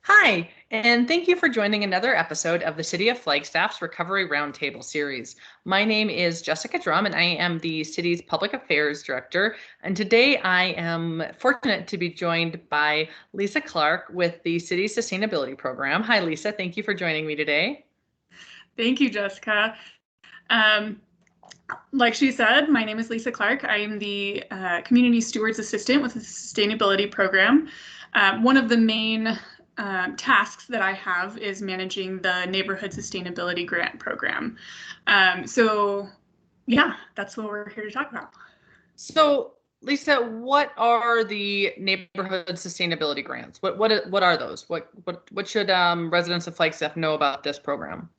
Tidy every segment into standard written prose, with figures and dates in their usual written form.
Hi, and thank you for joining another episode of the City of Flagstaff's Recovery Roundtable series. My name is Jessica Drum, and I am the city's Public Affairs Director. And today I am fortunate to be joined by Lisa Clark with the City's Sustainability Program. Hi, Lisa. Thank you for joining me today. Thank you, Jessica. Like she said, my name is Lisa Clark. I am the Community Stewards Assistant with the Sustainability Program. One of the main tasks that I have is managing the Neighborhood Sustainability Grant Program. Yeah, that's what we're here to talk about. So, Lisa, what are the neighborhood sustainability grants? What are those? What should residents of Flagstaff know about this program?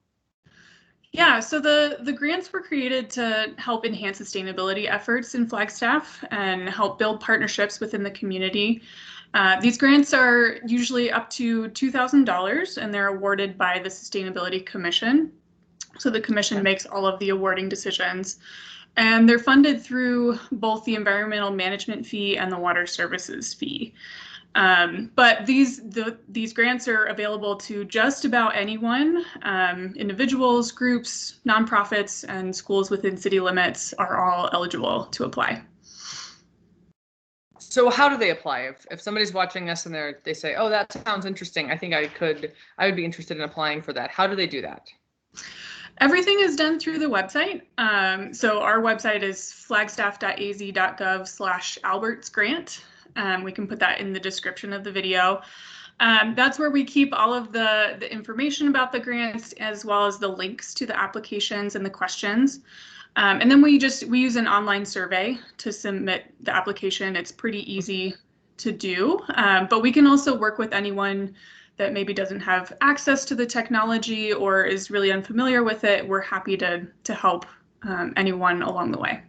Yeah, so the grants were created to help enhance sustainability efforts in Flagstaff and help build partnerships within the community. These grants are usually up to $2,000 and they're awarded by the Sustainability Commission. So the commission makes all of the awarding decisions, and they're funded through both the environmental management fee and the water services fee. But these grants are available to just about anyone. Individuals, groups, nonprofits, and schools within city limits are all eligible to apply. So how do they apply? If somebody's watching us and they say, "Oh, that sounds interesting. I think I would be interested in applying for that." How do they do that? Everything is done through the website. So our website is flagstaff.az.gov/albertsgrant. We can put that in the description of the video. That's where we keep all of the information about the grants, as well as the links to the applications and the questions. And then we use an online survey to submit the application. It's pretty easy to do, but we can also work with anyone that maybe doesn't have access to the technology or is really unfamiliar with it. We're happy to help anyone along the way.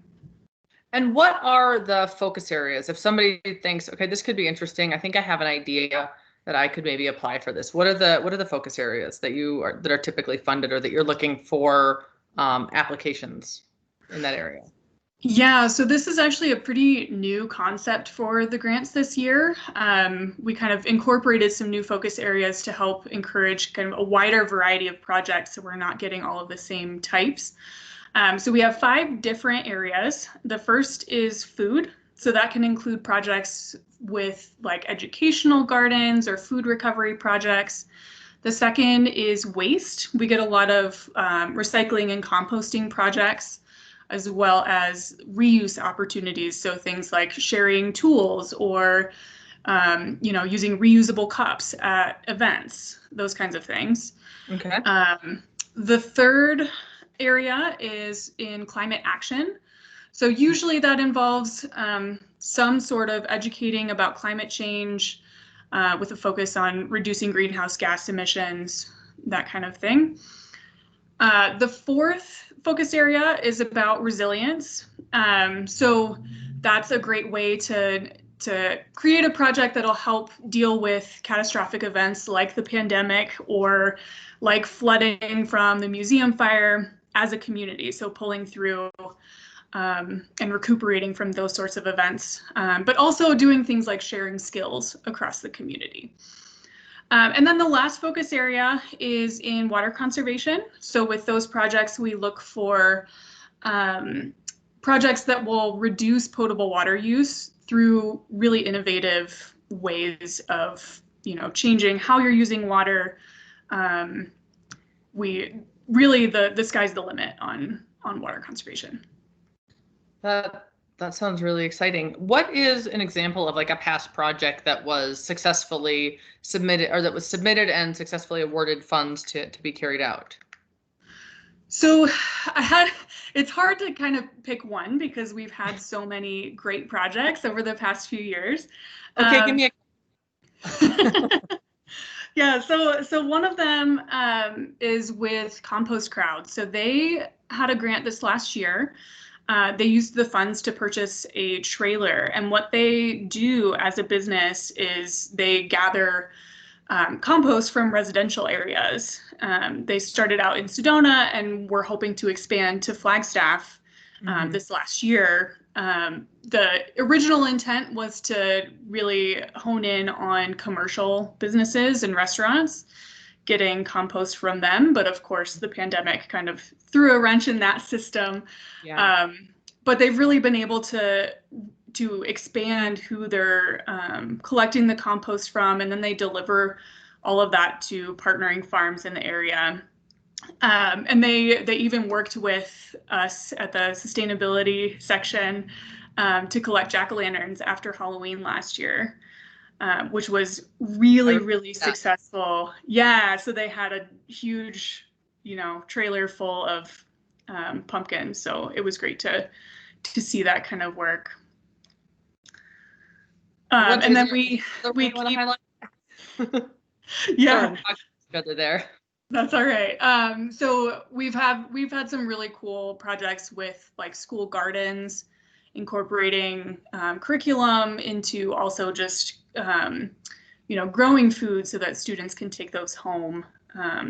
And what are the focus areas? If somebody thinks, okay, this could be interesting, I think I have an idea that I could maybe apply for this. What are the focus areas that are typically funded or that you're looking for applications in that area? Yeah, so this is actually a pretty new concept for the grants this year. We kind of incorporated some new focus areas to help encourage kind of a wider variety of projects so we're not getting all of the same types. So we have 5 different areas. The first is food. So that can include projects with like educational gardens or food recovery projects. The second is waste. We get a lot of recycling and composting projects, as well as reuse opportunities. So things like sharing tools or using reusable cups at events, those kinds of things. Okay. The third area is in climate action. So usually that involves some sort of educating about climate change with a focus on reducing greenhouse gas emissions, that kind of thing. The fourth focus area is about resilience. So that's a great way to create a project that'll help deal with catastrophic events like the pandemic or like flooding from the museum fire as a community. So pulling through and recuperating from those sorts of events, but also doing things like sharing skills across the community. And then the last focus area is in water conservation. So with those projects, we look for projects that will reduce potable water use through really innovative ways of, changing how you're using water. The sky's the limit on water conservation. That sounds really exciting. What is an example of like a past project that was successfully submitted and successfully awarded funds to be carried out? So it's hard to kind of pick one because we've had so many great projects over the past few years. Okay, give me a Yeah, so one of them is with Compost Crowd. So they had a grant this last year. They used the funds to purchase a trailer, and what they do as a business is they gather compost from residential areas. They started out in Sedona and we're hoping to expand to Flagstaff this last year. the original intent was to really hone in on commercial businesses and restaurants, getting compost from them. But of course, the pandemic kind of threw a wrench in that system. Yeah. But they've really been able to expand who they're collecting the compost from, and then they deliver all of that to partnering farms in the area. And they even worked with us at the sustainability section to collect jack-o'-lanterns after Halloween last year, which was really successful. Yeah, so they had a huge, trailer full of pumpkins. So it was great to see that kind of work. And then we keep, yeah, there. That's all right. So we've had some really cool projects with like school gardens, incorporating curriculum into also just growing food so that students can take those home.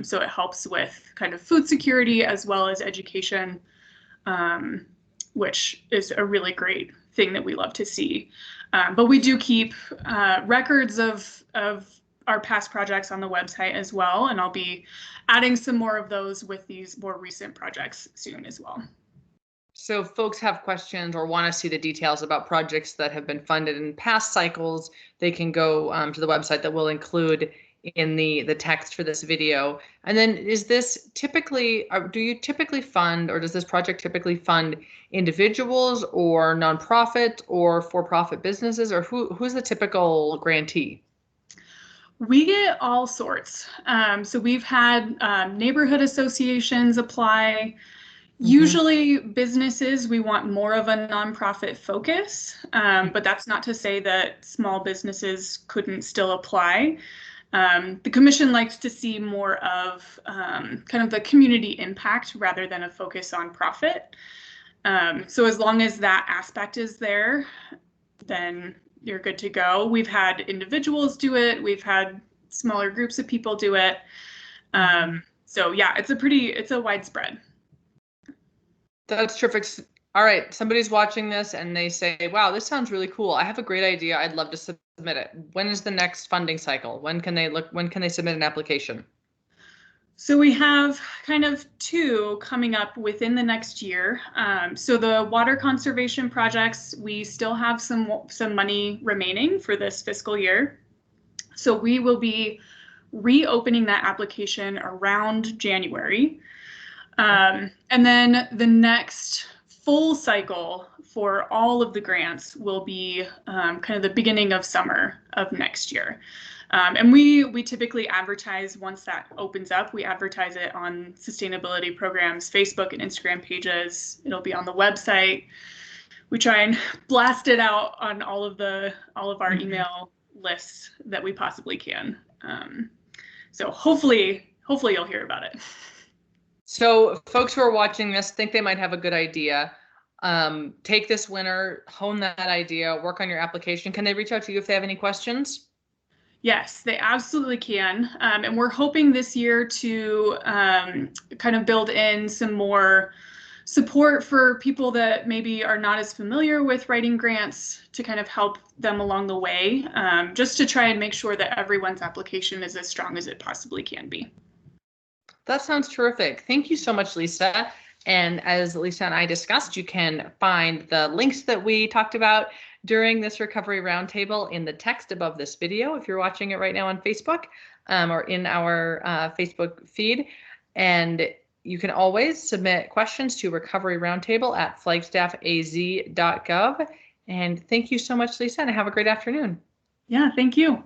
So it helps with kind of food security as well as education, which is a really great thing that we love to see. But we do keep records of our past projects on the website as well, and I'll be adding some more of those with these more recent projects soon as well. So if folks have questions or want to see the details about projects that have been funded in past cycles, they can go to the website that we'll include in the text for this video. And then is this typically, do you typically fund, or does this project typically fund individuals or nonprofit or for-profit businesses, or who's the typical grantee? We get all sorts. So we've had neighborhood associations apply. Usually businesses, we want more of a nonprofit focus, but that's not to say that small businesses couldn't still apply. The commission likes to see more of kind of the community impact rather than a focus on profit. So as long as that aspect is there, then you're good to go. We've had individuals do it. We've had smaller groups of people do it. So yeah, it's a widespread. That's terrific. All right, somebody's watching this and they say, wow, this sounds really cool. I have a great idea. I'd love to submit it. When is the next funding cycle? When can they submit an application? So we have kind of two coming up within the next year. So the water conservation projects, we still have some money remaining for this fiscal year. So we will be reopening that application around January. And then the next full cycle for all of the grants will be kind of the beginning of summer of next year. And we typically advertise once that opens up. We advertise it on sustainability programs, Facebook and Instagram pages. It'll be on the website. We try and blast it out on all of our email lists that we possibly can. So hopefully you'll hear about it. So folks who are watching this think they might have a good idea. Take this winter, hone that idea, work on your application. Can they reach out to you if they have any questions? Yes, they absolutely can. And we're hoping this year to kind of build in some more support for people that maybe are not as familiar with writing grants, to kind of help them along the way, just to try and make sure that everyone's application is as strong as it possibly can be. That sounds terrific. Thank you so much, Lisa. And as Lisa and I discussed, you can find the links that we talked about during this Recovery Roundtable in the text above this video, if you're watching it right now on Facebook, or in our Facebook feed. And you can always submit questions to Recovery Roundtable at flagstaffaz.gov. And thank you so much, Lisa, and have a great afternoon. Yeah, thank you.